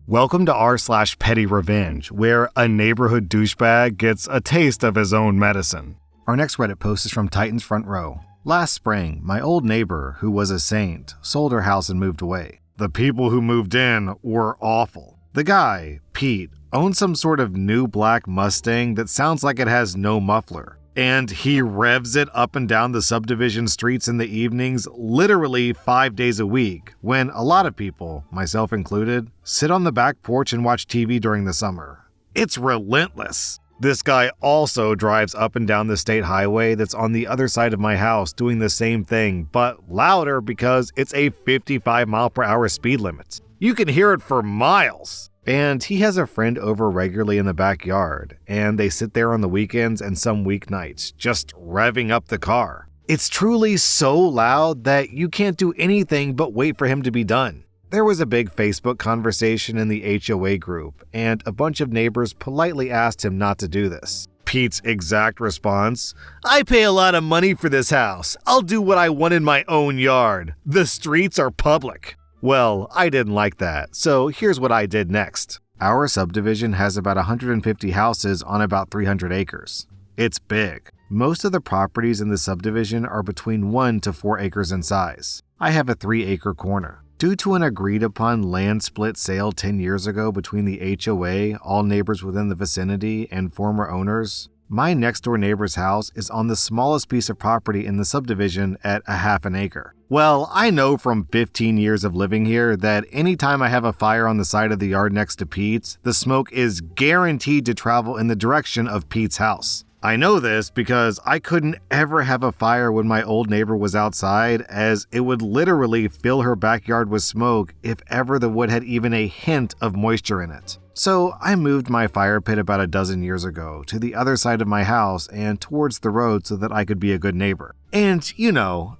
Welcome to r/Pettyrevenge, where a neighborhood douchebag gets a taste of his own medicine. Our next Reddit post is from Titan's Front Row. Last spring, my old neighbor, who was a saint, sold her house and moved away. The people who moved in were awful. The guy, Pete, owns some sort of new black Mustang that sounds like it has no muffler. And he revs it up and down the subdivision streets in the evenings literally 5 days a week, when a lot of people, myself included, sit on the back porch and watch TV during the summer. It's relentless. This guy also drives up and down the state highway that's on the other side of my house doing the same thing, but louder because it's a 55 mile per hour speed limit. You can hear it for miles. And he has a friend over regularly in the backyard, and they sit there on the weekends and some weeknights, just revving up the car. It's truly so loud that you can't do anything but wait for him to be done. There was a big Facebook conversation in the HOA group, and a bunch of neighbors politely asked him not to do this. Pete's exact response, "I pay a lot of money for this house. I'll do what I want in my own yard. The streets are public." Well, I didn't like that, so here's what I did next. Our subdivision has about 150 houses on about 300 acres. It's big. Most of the properties in the subdivision are between 1 to 4 acres in size. I have a 3-acre corner. Due to an agreed-upon land split sale 10 years ago between the HOA, all neighbors within the vicinity, and former owners, my next-door neighbor's house is on the smallest piece of property in the subdivision at a half an acre. Well, I know from 15 years of living here that anytime I have a fire on the side of the yard next to Pete's, the smoke is guaranteed to travel in the direction of Pete's house. I know this because I couldn't ever have a fire when my old neighbor was outside, as it would literally fill her backyard with smoke if ever the wood had even a hint of moisture in it. So I moved my fire pit about a dozen years ago to the other side of my house and towards the road so that I could be a good neighbor. And,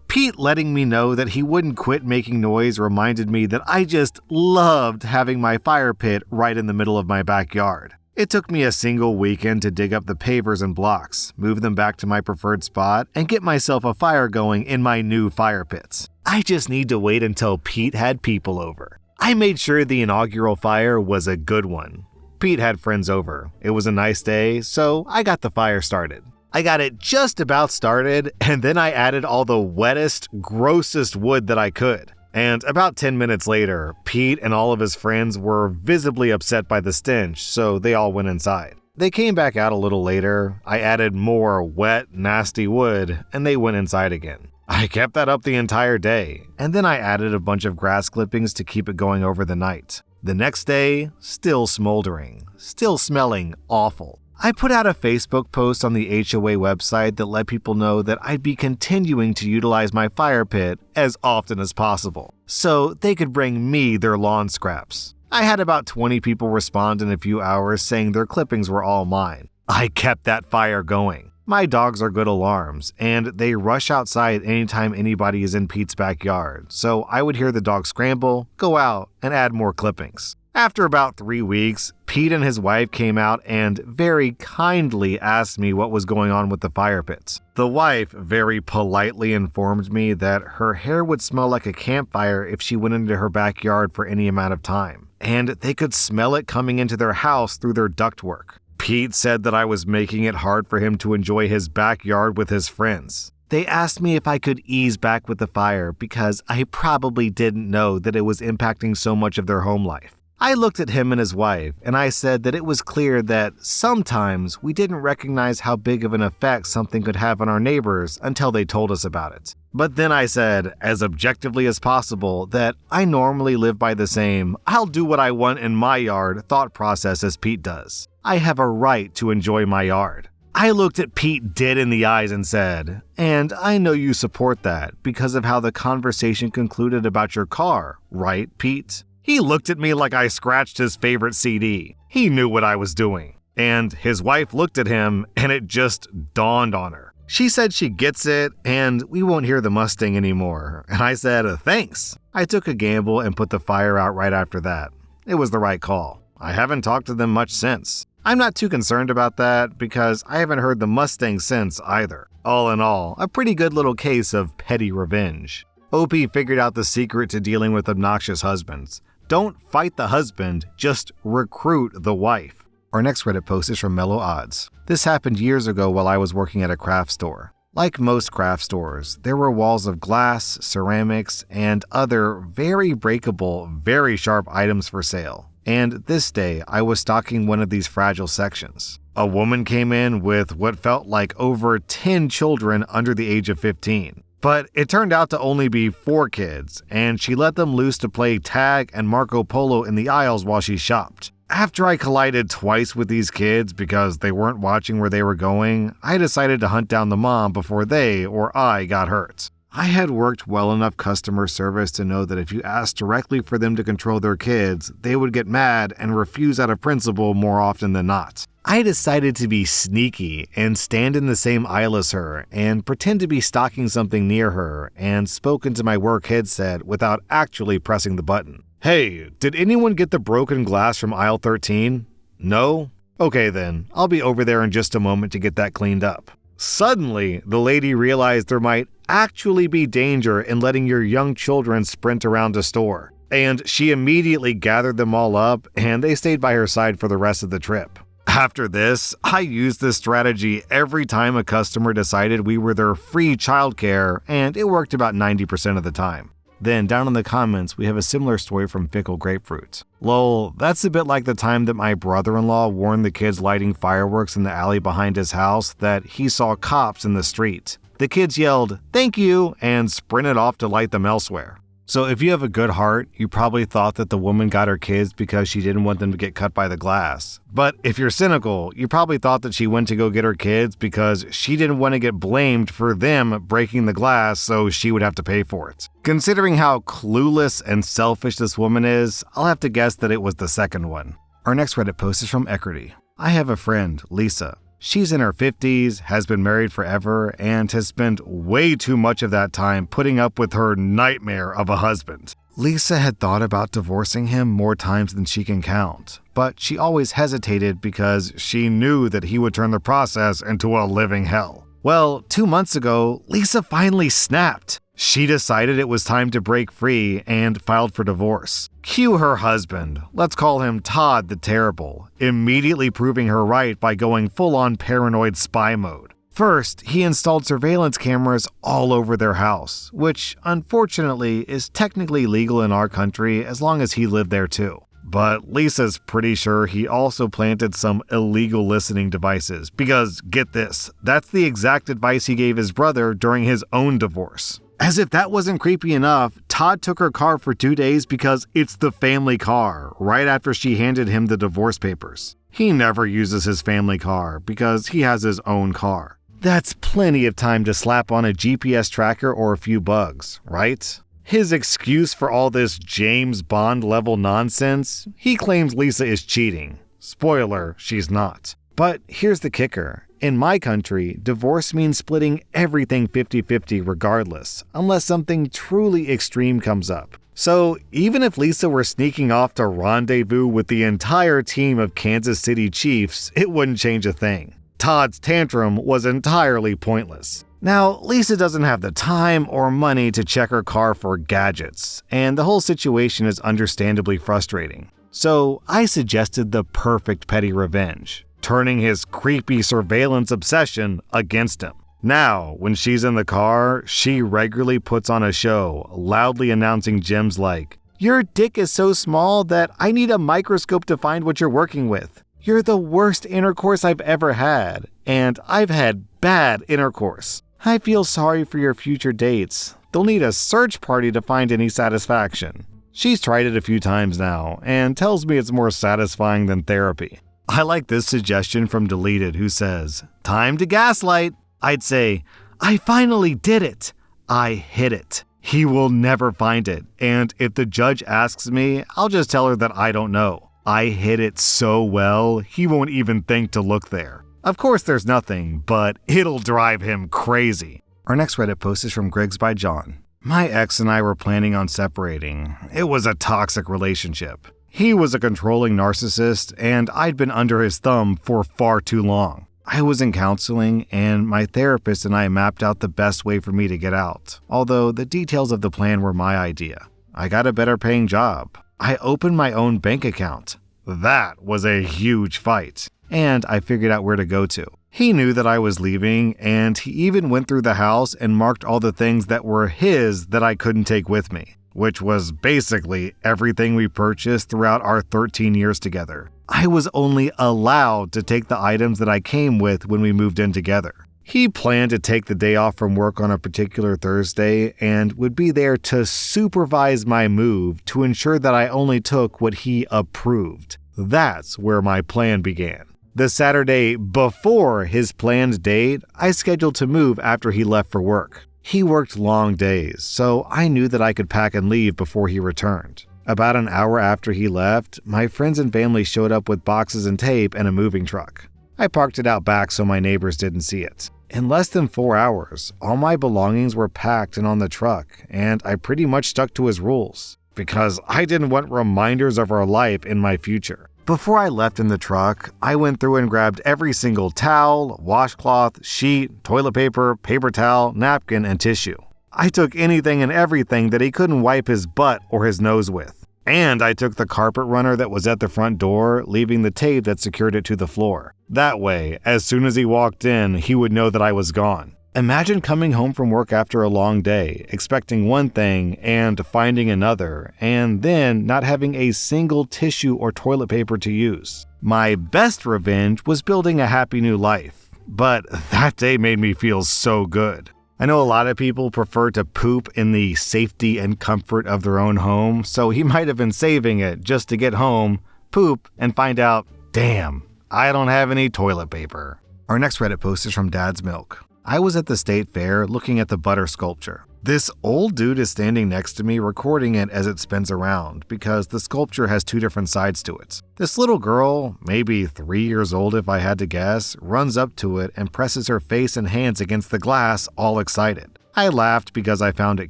Pete letting me know that he wouldn't quit making noise reminded me that I just loved having my fire pit right in the middle of my backyard. It took me a single weekend to dig up the pavers and blocks, move them back to my preferred spot, and get myself a fire going in my new fire pits. I just need to wait until Pete had people over. I made sure the inaugural fire was a good one. Pete had friends over. It was a nice day, so I got the fire started. I got it just about started, and then I added all the wettest, grossest wood that I could. And about 10 minutes later, Pete and all of his friends were visibly upset by the stench, so they all went inside. They came back out a little later. I added more wet, nasty wood, and they went inside again. I kept that up the entire day, and then I added a bunch of grass clippings to keep it going over the night. The next day, still smoldering, still smelling awful. I put out a Facebook post on the HOA website that let people know that I'd be continuing to utilize my fire pit as often as possible, so they could bring me their lawn scraps. I had about 20 people respond in a few hours saying their clippings were all mine. I kept that fire going. My dogs are good alarms, and they rush outside anytime anybody is in Pete's backyard, so I would hear the dog scramble, go out, and add more clippings. After about 3 weeks, Pete and his wife came out and very kindly asked me what was going on with the fire pits. The wife very politely informed me that her hair would smell like a campfire if she went into her backyard for any amount of time, and they could smell it coming into their house through their ductwork. Pete said that I was making it hard for him to enjoy his backyard with his friends. They asked me if I could ease back with the fire because I probably didn't know that it was impacting so much of their home life. I looked at him and his wife, and I said that it was clear that sometimes we didn't recognize how big of an effect something could have on our neighbors until they told us about it. But then I said, as objectively as possible, that I normally live by the same "I'll do what I want in my yard" thought process as Pete does. I have a right to enjoy my yard. I looked at Pete dead in the eyes and said, "And I know you support that because of how the conversation concluded about your car, right, Pete?" He looked at me like I scratched his favorite CD. He knew what I was doing. And his wife looked at him, and it just dawned on her. She said she gets it, and we won't hear the Mustang anymore. And I said, thanks. I took a gamble and put the fire out right after that. It was the right call. I haven't talked to them much since. I'm not too concerned about that because I haven't heard the Mustang since either. All in all, a pretty good little case of petty revenge. OP figured out the secret to dealing with obnoxious husbands. Don't fight the husband, just recruit the wife. Our next Reddit post is from Mellow Odds. This happened years ago while I was working at a craft store. Like most craft stores, there were walls of glass, ceramics, and other very breakable, very sharp items for sale. And this day, I was stocking one of these fragile sections. A woman came in with what felt like over 10 children under the age of 15. But it turned out to only be 4 kids, and she let them loose to play tag and Marco Polo in the aisles while she shopped. After I collided twice with these kids because they weren't watching where they were going, I decided to hunt down the mom before they or I got hurt. I had worked well enough customer service to know that if you asked directly for them to control their kids, they would get mad and refuse out of principle more often than not. I decided to be sneaky and stand in the same aisle as her and pretend to be stocking something near her and spoke into my work headset without actually pressing the button. Hey, did anyone get the broken glass from aisle 13? No? Okay then, I'll be over there in just a moment to get that cleaned up. Suddenly, the lady realized there might actually be danger in letting your young children sprint around a store. And she immediately gathered them all up and they stayed by her side for the rest of the trip. After this, I used this strategy every time a customer decided we were their free childcare, and it worked about 90% of the time. Then down in the comments, we have a similar story from Pickle Grapefruit. Lol, that's a bit like the time that my brother-in-law warned the kids lighting fireworks in the alley behind his house that he saw cops in the street. The kids yelled, "Thank you," and sprinted off to light them elsewhere. So if you have a good heart, you probably thought that the woman got her kids because she didn't want them to get cut by the glass. But if you're cynical, you probably thought that she went to go get her kids because she didn't want to get blamed for them breaking the glass so she would have to pay for it. Considering how clueless and selfish this woman is, I'll have to guess that it was the second one. Our next Reddit post is from Eckerty. I have a friend, Lisa. She's in her 50s, has been married forever, and has spent way too much of that time putting up with her nightmare of a husband. Lisa had thought about divorcing him more times than she can count, but she always hesitated because she knew that he would turn the process into a living hell. Well, 2 months ago, Lisa finally snapped. She decided it was time to break free and filed for divorce. Cue her husband, let's call him Todd the Terrible, immediately proving her right by going full-on paranoid spy mode. First, he installed surveillance cameras all over their house, which unfortunately is technically legal in our country as long as he lived there too. But Lisa's pretty sure he also planted some illegal listening devices because, get this, that's the exact advice he gave his brother during his own divorce. As if that wasn't creepy enough, Todd took her car for 2 days because it's the family car, right after she handed him the divorce papers. He never uses his family car because he has his own car. That's plenty of time to slap on a GPS tracker or a few bugs, right? His excuse for all this James Bond level nonsense, he claims Lisa is cheating. Spoiler, she's not. But here's the kicker. In my country, divorce means splitting everything 50-50 regardless, unless something truly extreme comes up. So even if Lisa were sneaking off to rendezvous with the entire team of Kansas City Chiefs, it wouldn't change a thing. Todd's tantrum was entirely pointless. Now, Lisa doesn't have the time or money to check her car for gadgets, and the whole situation is understandably frustrating. So I suggested the perfect petty revenge, turning his creepy surveillance obsession against him. Now, when she's in the car, she regularly puts on a show, loudly announcing gems like, "Your dick is so small that I need a microscope to find what you're working with. You're the worst intercourse I've ever had, and I've had bad intercourse. I feel sorry for your future dates. They'll need a search party to find any satisfaction." She's tried it a few times now, and tells me it's more satisfying than therapy. I like this suggestion from Deleted, who says, "Time to gaslight." I'd say, "I finally did it. I hit it. He will never find it. And if the judge asks me, I'll just tell her that I don't know. I hit it so well, he won't even think to look there." Of course there's nothing, but it'll drive him crazy. Our next Reddit post is from Griggs by John. My ex and I were planning on separating. It was a toxic relationship. He was a controlling narcissist, and I'd been under his thumb for far too long. I was in counseling, and my therapist and I mapped out the best way for me to get out, although the details of the plan were my idea. I got a better paying job. I opened my own bank account. That was a huge fight, and I figured out where to go to. He knew that I was leaving, and he even went through the house and marked all the things that were his that I couldn't take with me, which was basically everything we purchased throughout our 13 years together. I was only allowed to take the items that I came with when we moved in together. He planned to take the day off from work on a particular Thursday and would be there to supervise my move to ensure that I only took what he approved. That's where my plan began. The Saturday before his planned date, I scheduled to move after he left for work. He worked long days, so I knew that I could pack and leave before he returned. About an hour after he left, my friends and family showed up with boxes and tape and a moving truck. I parked it out back so my neighbors didn't see it. In less than 4 hours, all my belongings were packed and on the truck, and I pretty much stuck to his rules, because I didn't want reminders of our life in my future. Before I left in the truck, I went through and grabbed every single towel, washcloth, sheet, toilet paper, paper towel, napkin, and tissue. I took anything and everything that he couldn't wipe his butt or his nose with. And I took the carpet runner that was at the front door, leaving the tape that secured it to the floor. That way, as soon as he walked in, he would know that I was gone. Imagine coming home from work after a long day, expecting one thing and finding another, and then not having a single tissue or toilet paper to use. My best revenge was building a happy new life, but that day made me feel so good. I know a lot of people prefer to poop in the safety and comfort of their own home, so he might have been saving it just to get home, poop, and find out, damn, I don't have any toilet paper. Our next Reddit post is from Dad's Milk. I was at the state fair looking at the butter sculpture. This old dude is standing next to me recording it as it spins around because the sculpture has 2 different sides to it. This little girl, maybe 3 years old if I had to guess, runs up to it and presses her face and hands against the glass, all excited. I laughed because I found it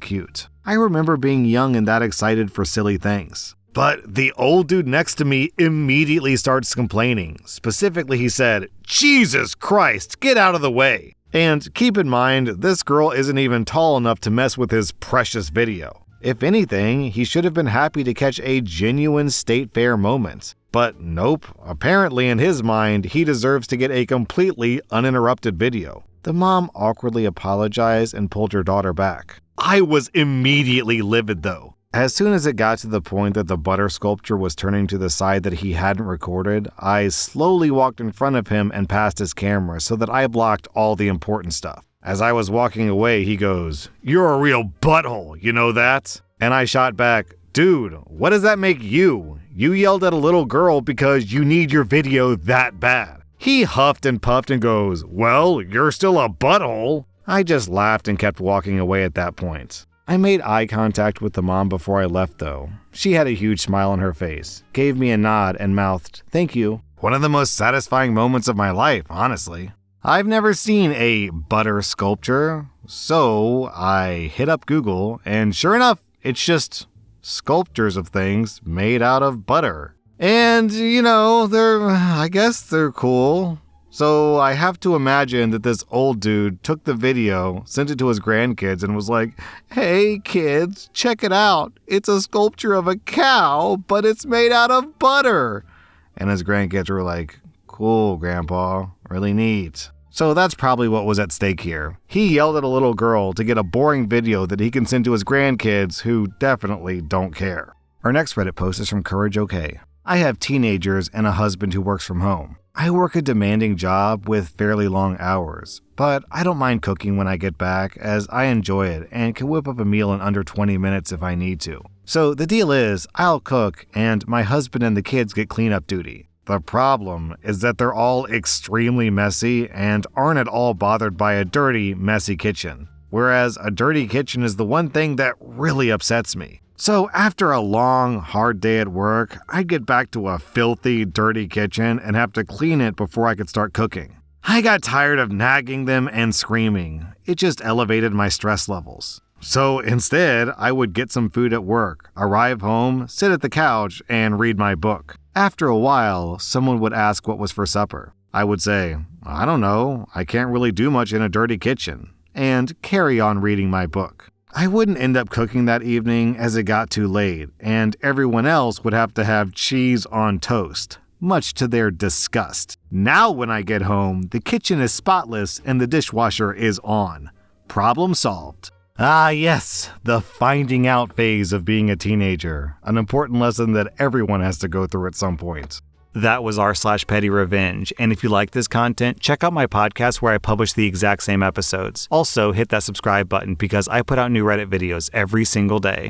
cute. I remember being young and that excited for silly things. But the old dude next to me immediately starts complaining. Specifically, he said, "Jesus Christ, get out of the way." And keep in mind, this girl isn't even tall enough to mess with his precious video. If anything, he should have been happy to catch a genuine state fair moment. But nope, apparently in his mind, he deserves to get a completely uninterrupted video. The mom awkwardly apologized and pulled her daughter back. I was immediately livid though. As soon as it got to the point that the butter sculpture was turning to the side that he hadn't recorded, I slowly walked in front of him and past his camera so that I blocked all the important stuff. As I was walking away, he goes, "You're a real butthole, you know that?" And I shot back, "Dude, what does that make you? You yelled at a little girl because you need your video that bad." He huffed and puffed and goes, "Well, you're still a butthole." I just laughed and kept walking away at that point. I made eye contact with the mom before I left though. She had a huge smile on her face, gave me a nod and mouthed, "Thank you." One of the most satisfying moments of my life, honestly. I've never seen a butter sculpture, so I hit up Google and sure enough, it's just sculptures of things made out of butter. And, I guess they're cool. So I have to imagine that this old dude took the video, sent it to his grandkids, and was like, "Hey kids, check it out. It's a sculpture of a cow, but it's made out of butter." And his grandkids were like, "Cool, Grandpa. Really neat." So that's probably what was at stake here. He yelled at a little girl to get a boring video that he can send to his grandkids who definitely don't care. Our next Reddit post is from Courage OK. I have teenagers and a husband who works from home. I work a demanding job with fairly long hours, but I don't mind cooking when I get back as I enjoy it and can whip up a meal in under 20 minutes if I need to. So the deal is, I'll cook and my husband and the kids get cleanup duty. The problem is that they're all extremely messy and aren't at all bothered by a dirty, messy kitchen. Whereas a dirty kitchen is the one thing that really upsets me. So after a long, hard day at work, I'd get back to a filthy, dirty kitchen and have to clean it before I could start cooking. I got tired of nagging them and screaming. It just elevated my stress levels. So instead, I would get some food at work, arrive home, sit at the couch, and read my book. After a while, someone would ask what was for supper. I would say, "I don't know, I can't really do much in a dirty kitchen," and carry on reading my book. I wouldn't end up cooking that evening as it got too late, and everyone else would have to have cheese on toast, much to their disgust. Now when I get home, the kitchen is spotless and the dishwasher is on. Problem solved. Ah yes, the finding out phase of being a teenager, an important lesson that everyone has to go through at some point. That was r/Pettyrevenge, and if you like this content, check out my podcast where I publish the exact same episodes. Also, hit that subscribe button because I put out new Reddit videos every single day.